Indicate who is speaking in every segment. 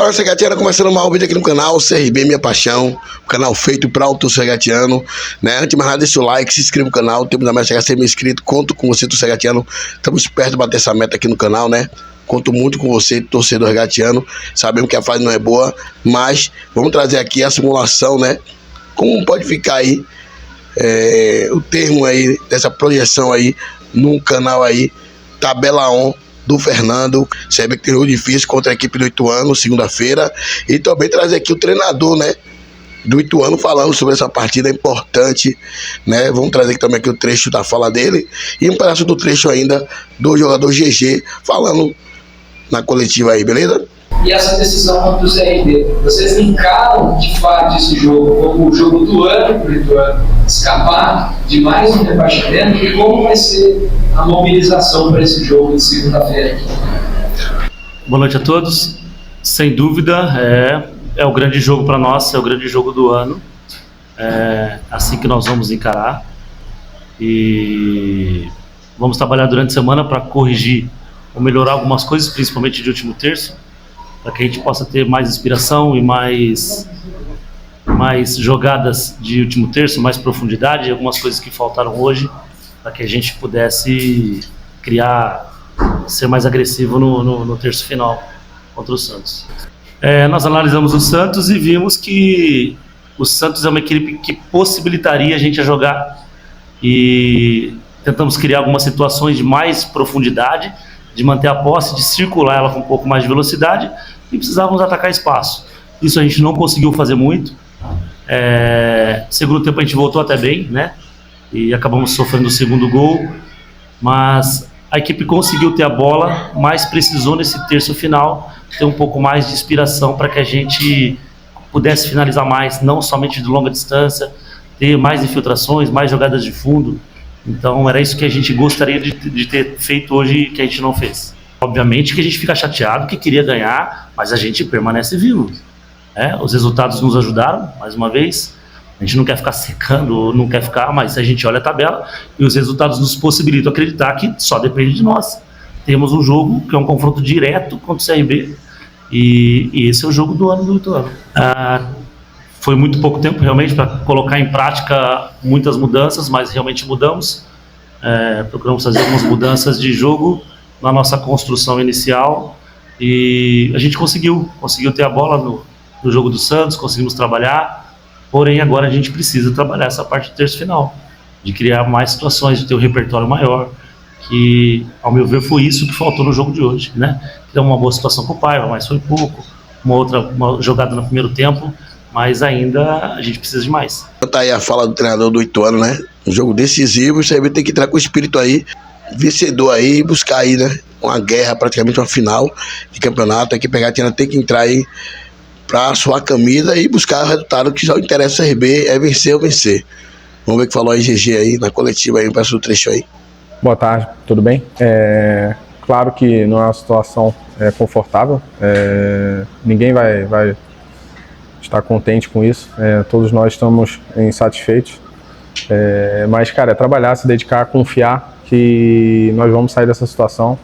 Speaker 1: Fala, Regatiano, começando mais um vídeo aqui no canal CRB Minha Paixão, um canal feito para o torcedor regatiano, né? Antes de mais nada, deixa o like, se inscreva no canal, temos a meta chegar a 100 mil inscritos, conto com você, torcedor regatiano, estamos perto de bater essa meta aqui no canal, né? Conto muito com você, torcedor regatiano, sabemos que a fase não é boa, mas vamos trazer aqui a simulação, né? Como pode ficar aí, o termo aí, dessa projeção aí, no canal aí, Tabela 1, do Fernando, sabe que tem um jogo difícil contra a equipe do Ituano, segunda-feira, e também trazer aqui o treinador, né, do Ituano, falando sobre essa partida importante, né, vamos trazer aqui também aqui o trecho da fala dele, e um pedaço do trecho ainda do jogador GG, falando na coletiva aí, beleza?
Speaker 2: E essa decisão contra o CRB, vocês encaram de fato esse jogo como o jogo do ano para o Ituano escapar de mais um rebaixamento, e como vai ser a mobilização para esse jogo de segunda-feira?
Speaker 3: Boa noite a todos. Sem dúvida, é o grande jogo para nós, é o grande jogo do ano. É assim que nós vamos encarar. E vamos trabalhar durante a semana para corrigir ou melhorar algumas coisas, principalmente de último terço, para que a gente possa ter mais inspiração e mais jogadas de último terço, mais profundidade, algumas coisas que faltaram hoje, para que a gente pudesse ser mais agressivo no terço final contra o Santos. Nós analisamos o Santos e vimos que o Santos é uma equipe que possibilitaria a gente a jogar, e tentamos criar algumas situações de mais profundidade, de manter a posse, de circular ela com um pouco mais de velocidade, e precisávamos atacar espaço. Isso a gente não conseguiu fazer muito. Segundo tempo a gente voltou até bem, né? E acabamos sofrendo o segundo gol, mas a equipe conseguiu ter a bola, mas precisou nesse terço final ter um pouco mais de inspiração para que a gente pudesse finalizar mais, não somente de longa distância, ter mais infiltrações, mais jogadas de fundo. Então era isso que a gente gostaria de ter feito hoje, que a gente não fez. Obviamente que a gente fica chateado, que queria ganhar, mas a gente permanece vivo. Os resultados nos ajudaram, mais uma vez. A gente não quer ficar secando, não quer ficar, mas a gente olha a tabela e os resultados nos possibilitam acreditar que só depende de nós. Temos um jogo que é um confronto direto contra o CRB, e esse é o jogo do ano do Ituano. Foi muito pouco tempo realmente para colocar em prática muitas mudanças, mas realmente mudamos. Procuramos fazer algumas mudanças de jogo na nossa construção inicial, e a gente conseguiu ter a bola no jogo do Santos, conseguimos trabalhar, porém agora a gente precisa trabalhar essa parte do terço final, de criar mais situações, de ter um repertório maior, que ao meu ver foi isso que faltou no jogo de hoje, né? Deu uma boa situação com o Paiva, mas foi pouco, uma jogada no primeiro tempo, mas ainda a gente precisa de mais.
Speaker 1: Tá aí a fala do treinador do Ituano, né? Um jogo decisivo, você tem que entrar com o espírito aí, vencedor aí, buscar aí, né? Uma guerra, praticamente uma final de campeonato, tem que pegar, tem que entrar aí pra suar a camisa e buscar o resultado que só interessa ao CRB, é vencer ou vencer. Vamos ver o que falou aí GG aí, na coletiva aí, peço o trecho aí.
Speaker 4: Boa tarde, tudo bem? Claro que não é uma situação confortável, ninguém vai estar contente com isso, todos nós estamos insatisfeitos, mas cara, é trabalhar, se dedicar, confiar que nós vamos sair dessa situação.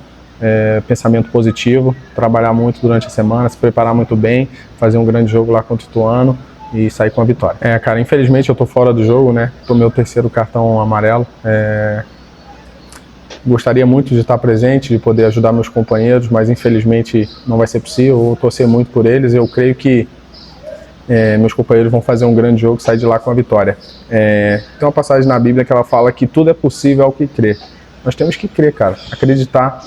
Speaker 4: Pensamento positivo, trabalhar muito durante a semana, se preparar muito bem, fazer um grande jogo lá contra o Ituano e sair com a vitória. Cara, infelizmente eu tô fora do jogo, né? Tomei o terceiro cartão amarelo. Gostaria muito de estar presente, de poder ajudar meus companheiros, mas infelizmente não vai ser possível. Eu vou torcer muito por eles. Eu creio que meus companheiros vão fazer um grande jogo e sair de lá com a vitória. Tem uma passagem na Bíblia que ela fala que tudo é possível ao que crê. Nós temos que crer, cara, acreditar,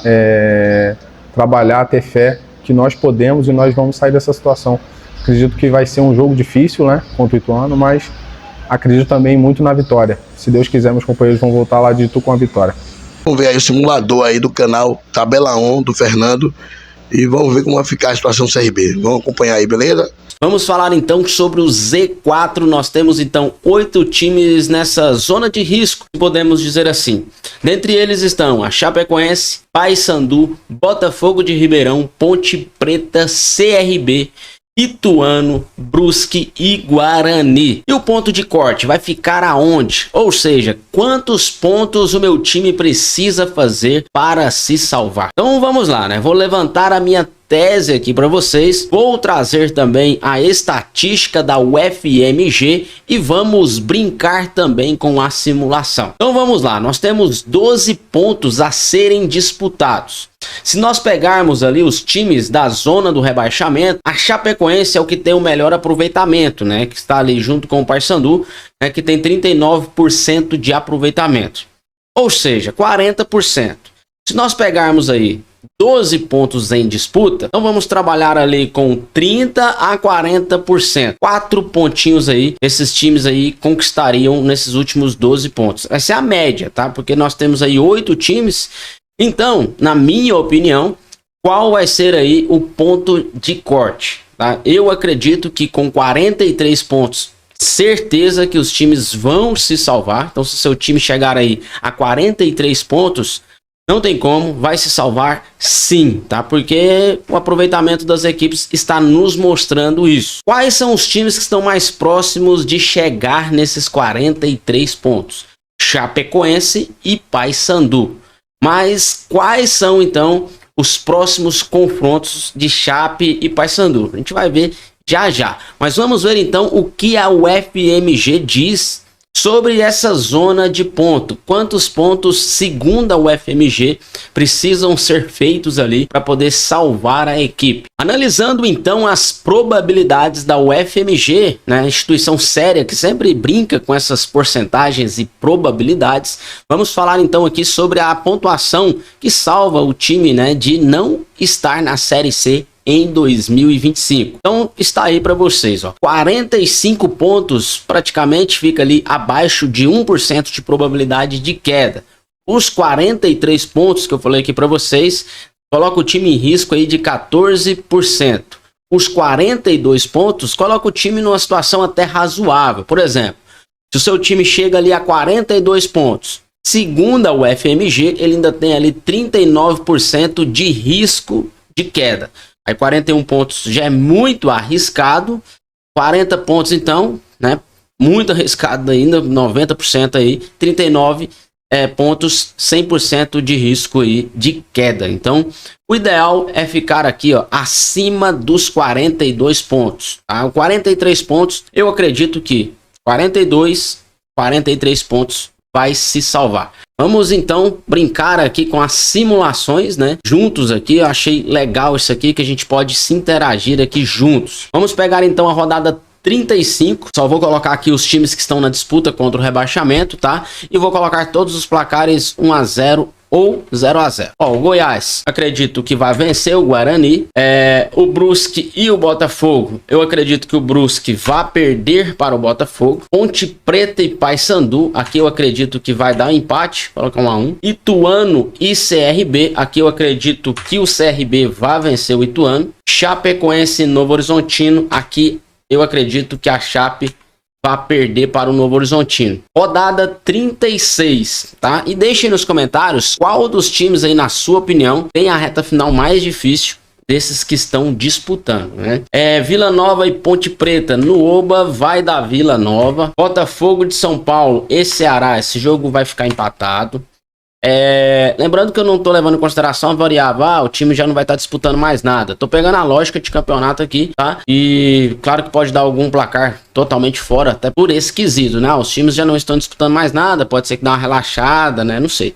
Speaker 4: trabalhar, ter fé que nós podemos e nós vamos sair dessa situação. Acredito que vai ser um jogo difícil, né, contra o Ituano, mas acredito também muito na vitória. Se Deus quiser, meus companheiros vão voltar lá de Itu com a vitória.
Speaker 1: Vamos ver aí o simulador aí do canal Tabela 1 do Fernando e vamos ver como vai ficar a situação do CRB. Vamos acompanhar aí, beleza?
Speaker 5: Vamos falar então sobre o Z4. Nós temos então 8 times nessa zona de risco, podemos dizer assim. Dentre eles estão a Chapecoense, Paysandu, Botafogo de Ribeirão, Ponte Preta, CRB, Ituano, Brusque e Guarani. E o ponto de corte vai ficar aonde? Ou seja, quantos pontos o meu time precisa fazer para se salvar? Então vamos lá, né? Vou levantar a minha tese aqui para vocês. Vou trazer também a estatística da UFMG e vamos brincar também com a simulação. Então vamos lá, nós temos 12 pontos a serem disputados. Se nós pegarmos ali os times da zona do rebaixamento, a Chapecoense é o que tem o melhor aproveitamento, né? Que está ali junto com o Paysandu, né? Que tem 39% de aproveitamento. Ou seja, 40%. Se nós pegarmos aí 12 pontos em disputa, então vamos trabalhar ali com 30 a 40%. 4 pontinhos aí, esses times aí conquistariam nesses últimos 12 pontos. Essa é a média, tá? Porque nós temos aí 8 times. Então, na minha opinião, qual vai ser aí o ponto de corte? Tá? Eu acredito que com 43 pontos, certeza que os times vão se salvar. Então, se seu time chegar aí a 43 pontos, não tem como, vai se salvar sim, tá? Porque o aproveitamento das equipes está nos mostrando isso. Quais são os times que estão mais próximos de chegar nesses 43 pontos? Chapecoense e Paysandu. Mas quais são então os próximos confrontos de Chape e Paysandu? A gente vai ver já já. Mas vamos ver então o que a UFMG diz sobre essa zona de ponto. Quantos pontos, segundo a UFMG, precisam ser feitos ali para poder salvar a equipe? Analisando então as probabilidades da UFMG, né, instituição séria que sempre brinca com essas porcentagens e probabilidades, vamos falar então aqui sobre a pontuação que salva o time, né, de não estar na Série C em 2025. Então está aí para vocês, ó. 45 pontos praticamente fica ali abaixo de 1% de probabilidade de queda. Os 43 pontos que eu falei aqui para vocês, coloca o time em risco aí de 14%. Os 42 pontos, coloca o time numa situação até razoável. Por exemplo, se o seu time chega ali a 42 pontos, segundo a UFMG, ele ainda tem ali 39% de risco de queda. Aí 41 pontos já é muito arriscado. 40 pontos então, né? Muito arriscado ainda, 90% aí. 39 pontos, 100% de risco aí de queda. Então, o ideal é ficar aqui, ó, acima dos 42 pontos. Tá? 43 pontos, eu acredito que 42, 43 pontos vai se salvar. Vamos então brincar aqui com as simulações, né? Juntos aqui, eu achei legal isso aqui, que a gente pode se interagir aqui juntos. Vamos pegar então a rodada 35, só vou colocar aqui os times que estão na disputa contra o rebaixamento, tá? E vou colocar todos os placares 1 a 0 ou 0 a 0. Ó, o Goiás, acredito que vai vencer o Guarani. O Brusque e o Botafogo, eu acredito que o Brusque vai perder para o Botafogo. Ponte Preta e Paysandu, aqui eu acredito que vai dar um empate, colocar 1 a 1. Ituano e CRB, aqui eu acredito que o CRB vai vencer o Ituano. Chapecoense e Novo Horizontino, aqui eu acredito que a Chape vai perder para o Novo Horizontino. Rodada 36, tá? E deixem nos comentários qual dos times aí, na sua opinião, tem a reta final mais difícil desses que estão disputando, né? Vila Nova e Ponte Preta. No Oba vai dar Vila Nova. Botafogo de São Paulo e Ceará. Esse jogo vai ficar empatado. Lembrando que eu não tô levando em consideração a variável, o time já não vai estar disputando mais nada. Tô pegando a lógica de campeonato aqui, tá? E claro que pode dar algum placar totalmente fora, até por esse quesito, né? Os times já não estão disputando mais nada, pode ser que dê uma relaxada, né? Não sei.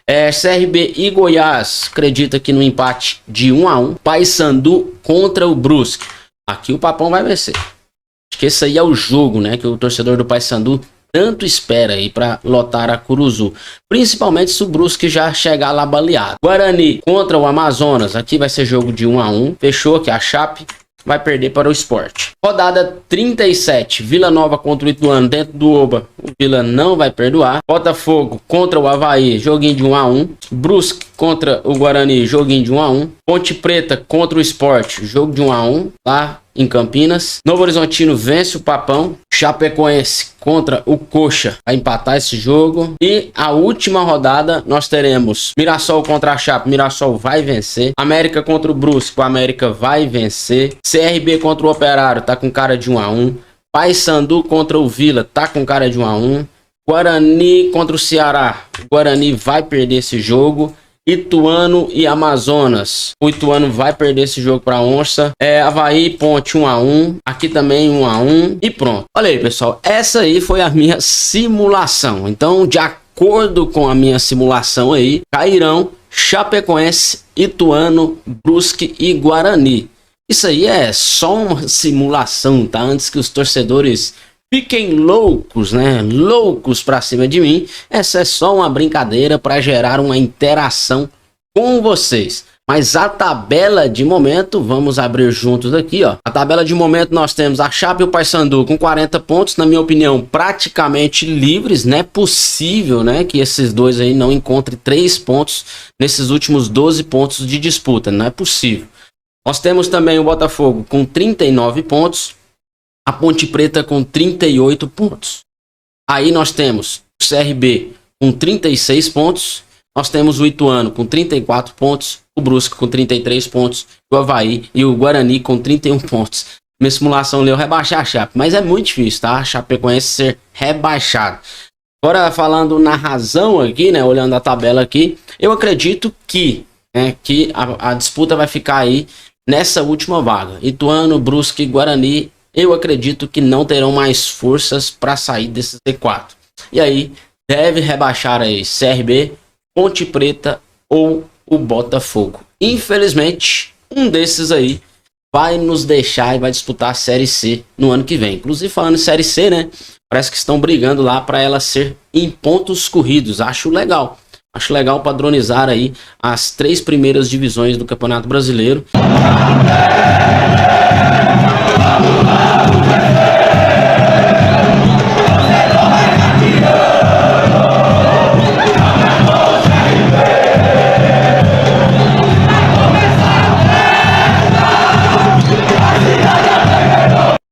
Speaker 5: CRB e Goiás, acredita que no empate de 1 a 1. Paysandu contra o Brusque. Aqui o Papão vai vencer. Acho que esse aí é o jogo, né? Que o torcedor do Paysandu tanto espera aí para lotar a Curuzu, principalmente se o Brusque já chegar lá baleado. Guarani contra o Amazonas, aqui vai ser jogo de 1 a 1. Fechou que a Chape vai perder para o Sport. Rodada 37, Vila Nova contra o Ituano dentro do Oba, o Vila não vai perdoar. Botafogo contra o Avaí, joguinho de 1 a 1. Brusque contra o Guarani, joguinho de 1 a 1. Ponte Preta contra o Sport, jogo de 1 a 1 lá em Campinas. Novo Horizontino vence o Papão. Chapecoense contra o Coxa a empatar esse jogo. E a última rodada nós teremos Mirassol contra a Chape. Mirassol vai vencer. América contra o Brusque. O América vai vencer. CRB contra o Operário tá com cara de 1 a 1. Paysandu contra o Vila tá com cara de 1 a 1. Guarani contra o Ceará. O Guarani vai perder esse jogo. Ituano e Amazonas. O Ituano vai perder esse jogo para Onça. Avaí, Ponte 1-1. Aqui também 1-1. E pronto. Olha aí, pessoal. Essa aí foi a minha simulação. Então, de acordo com a minha simulação aí, cairão Chapecoense, Ituano, Brusque e Guarani. Isso aí é só uma simulação, tá? Antes que os torcedores fiquem loucos, né? Loucos pra cima de mim. Essa é só uma brincadeira para gerar uma interação com vocês. Mas a tabela de momento, vamos abrir juntos aqui, ó. A tabela de momento nós temos a Chape e o Paysandu com 40 pontos, na minha opinião, praticamente livres. Não é possível, né, que esses dois aí não encontrem 3 pontos nesses últimos 12 pontos de disputa. Não é possível. Nós temos também o Botafogo com 39 pontos, a Ponte Preta com 38 pontos. Aí nós temos o CRB com 36 pontos, nós temos o Ituano com 34 pontos, o Brusque com 33 pontos, o Avaí e o Guarani com 31 pontos. Minha simulação leu rebaixar a Chape, mas é muito difícil, tá? A Chapecoense ser rebaixado. Agora falando na razão aqui, né? Olhando a tabela aqui, eu acredito que a disputa vai ficar aí nessa última vaga. Ituano, Brusque e Guarani, eu acredito que não terão mais forças para sair desse Z4. E aí deve rebaixar aí CRB, Ponte Preta ou o Botafogo. Infelizmente, um desses aí vai nos deixar e vai disputar a Série C no ano que vem. Inclusive, falando em Série C, né? Parece que estão brigando lá para ela ser em pontos corridos. Acho legal. Acho legal padronizar aí as 3 primeiras divisões do Campeonato Brasileiro.